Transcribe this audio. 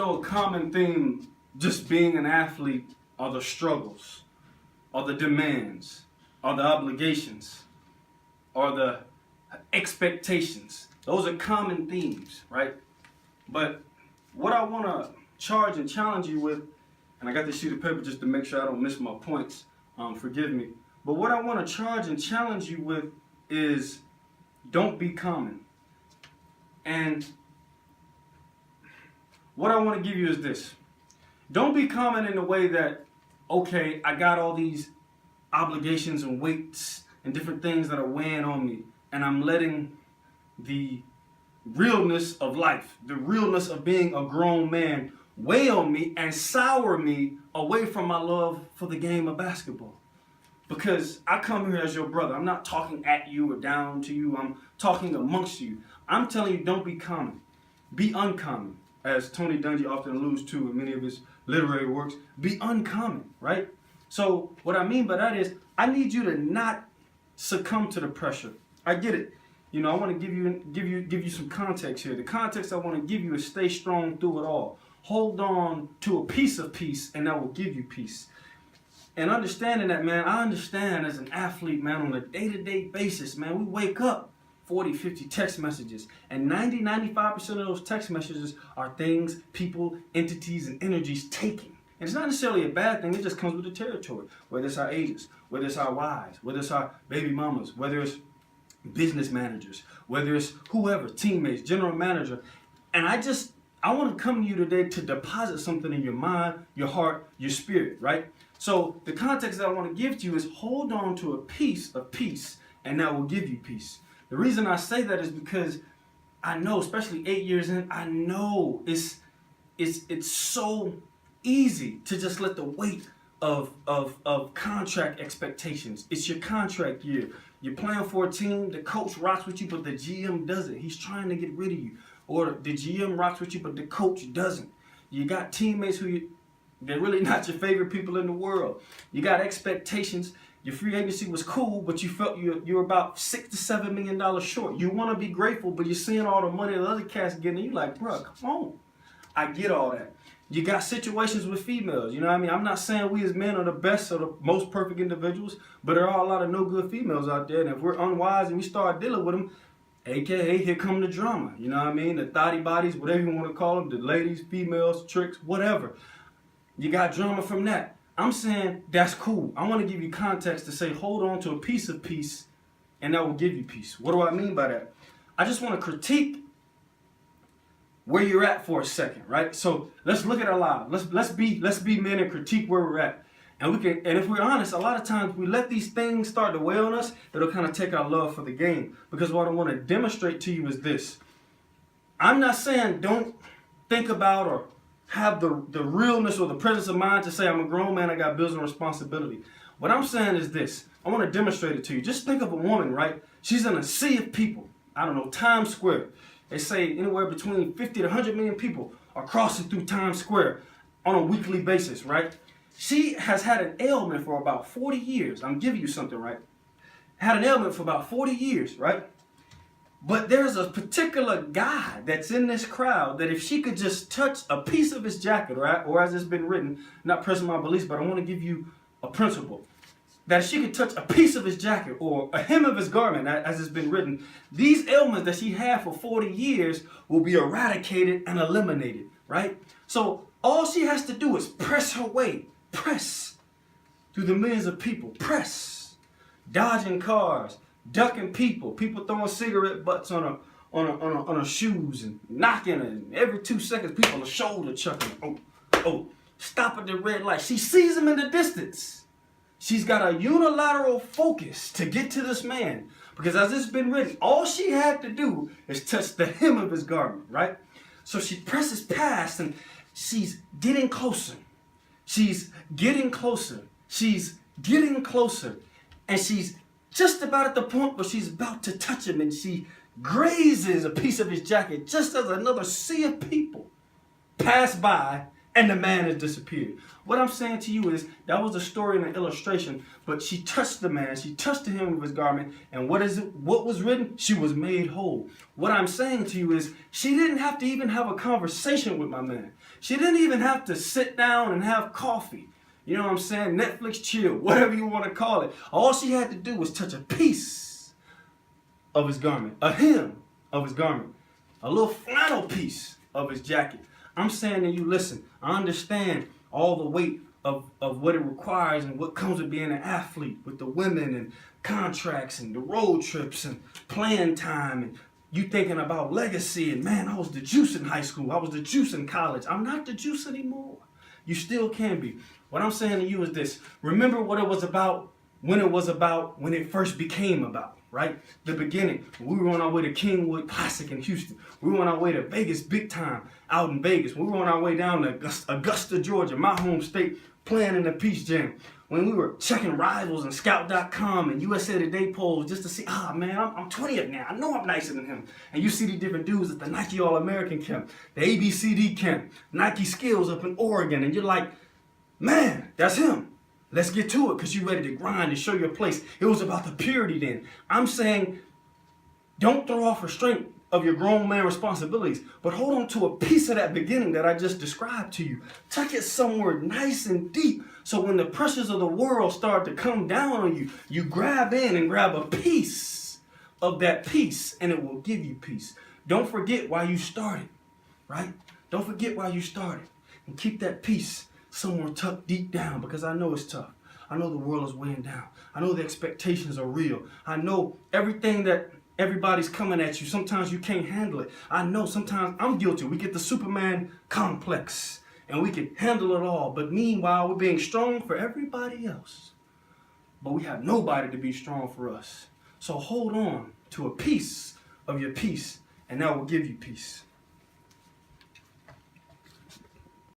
know a common theme just being an athlete are the struggles, are the demands, are the obligations, are the expectations. Those are common themes, right? But what I want to charge and challenge you with, and I got this sheet of paper just to make sure I don't miss my points, forgive me. But what I want to charge and challenge you with is don't be common. And what I want to give you is this. Don't be common in the way that, okay, I got all these obligations and weights and different things that are weighing on me, and I'm letting the realness of life, the realness of being a grown man weigh on me and sour me away from my love for the game of basketball. Because I come here as your brother. I'm not talking at you or down to you. I'm talking amongst you. I'm telling you, don't be common. Be uncommon, as Tony Dungy often alludes to in many of his literary works. Be uncommon, right? So what I mean by that is, I need you to not succumb to the pressure. I get it. You know, I want to give you some context here. The context I want to give you is stay strong through it all. Hold on to a piece of peace, and that will give you peace. And understanding that, man, I understand as an athlete, man, on a day-to-day basis, man, we wake up 40, 50 text messages, and 95% of those text messages are things, people, entities, and energies taking. And it's not necessarily a bad thing. It just comes with the territory, whether it's our agents, whether it's our wives, whether it's our baby mamas, whether it's business managers, whether it's whoever, teammates, general manager. And I want to come to you today to deposit something in your mind, your heart, your spirit, right? So the context that I want to give to you is hold on to a piece of peace, and that will give you peace. The reason I say that is because I know, especially 8 years in, I know it's so easy to just let the weight of contract expectations. It's your contract year. You're playing for a team, the coach rocks with you, but the GM doesn't. He's trying to get rid of you. Or the GM rocks with you, but the coach doesn't. You got teammates they're really not your favorite people in the world. You got expectations. Your free agency was cool, but you felt you were about $6 to $7 million short. You want to be grateful, but you're seeing all the money the other cats getting, and you're like, bro, come on. I get all that. You got situations with females, you know what I mean? I'm not saying we as men are the best or the most perfect individuals, but there are a lot of no good females out there, and if we're unwise and we start dealing with them, AKA, here come the drama, you know what I mean? The thotty bodies, whatever you want to call them, the ladies, females, tricks, whatever. You got drama from that. I'm saying that's cool. I want to give you context to say hold on to a piece of peace, and that will give you peace. What do I mean by that? I just want to critique where you're at for a second, right? So let's look at our lives. Let's be men and critique where we're at. And if we're honest, a lot of times we let these things start to weigh on us, that'll kind of take our love for the game. Because what I want to demonstrate to you is this. I'm not saying don't think about or have the realness or the presence of mind to say I'm a grown man, I got bills and responsibility. What I'm saying is this. I want to demonstrate it to you. Just think of a woman, right? She's in a sea of people. I don't know, Times Square. They say anywhere between 50 to 100 million people are crossing through Times Square on a weekly basis, right? She has had an ailment for about 40 years. I'm giving you something, right? Had an ailment for about 40 years, right? But there's a particular guy that's in this crowd that if she could just touch a piece of his jacket, right? Or as it's been written, not pressing my beliefs, but I want to give you a principle. That if she could touch a piece of his jacket or a hem of his garment, as it's been written, these ailments that she had for 40 years will be eradicated and eliminated, right? So all she has to do is press her way, press through the millions of people, press, dodging cars, ducking people throwing cigarette butts on her shoes and knocking her. And every 2 seconds, people are shoulder chucking. Oh, stop at the red light. She sees him in the distance. She's got a unilateral focus to get to this man. Because as it's been written, all she had to do is touch the hem of his garment, right? So she presses past and she's getting closer. She's getting closer. She's getting closer. And she's just about at the point where she's about to touch him, and she grazes a piece of his jacket just as another sea of people pass by and the man has disappeared. What I'm saying to you is that was a story and an illustration, but she touched the man, she touched the hem of his garment, and what was written? She was made whole. What I'm saying to you is she didn't have to even have a conversation with my man. She didn't even have to sit down and have coffee. You know what I'm saying? Netflix chill, whatever you want to call it. All she had to do was touch a piece of his garment, a hem of his garment, a little flannel piece of his jacket. I'm saying to you, listen, I understand all the weight of what it requires and what comes with being an athlete, with the women and contracts and the road trips and playing time and you thinking about legacy and man, I was the juice in high school. I was the juice in college. I'm not the juice anymore. You still can be. What I'm saying to you is this. Remember what it was about when it first became about, right? The beginning. We were on our way to Kingwood Classic in Houston. We were on our way to Vegas big time out in Vegas. We were on our way down to Augusta, Georgia, my home state, playing in the Peach Jam. When we were checking Rivals and Scout.com and USA Today polls just to see, man, I'm 20th now. I know I'm nicer than him. And you see the different dudes at the Nike All-American camp, the ABCD camp, Nike Skills up in Oregon, and you're like, man, that's him. Let's get to it because you're ready to grind and show your place. It was about the purity then. I'm saying don't throw off restraint of your grown man responsibilities, but hold on to a piece of that beginning that I just described to you. Tuck it somewhere nice and deep so when the pressures of the world start to come down on you, you grab in and grab a piece of that peace and it will give you peace. Don't forget why you started, right? Don't forget why you started and keep that peace somewhere tucked deep down because I know it's tough. I know the world is weighing down. I know the expectations are real. I know everything that everybody's coming at you. Sometimes you can't handle it. I know sometimes I'm guilty. We get the Superman complex and we can handle it all. But meanwhile, we're being strong for everybody else. But we have nobody to be strong for us. So hold on to a piece of your peace and that will give you peace.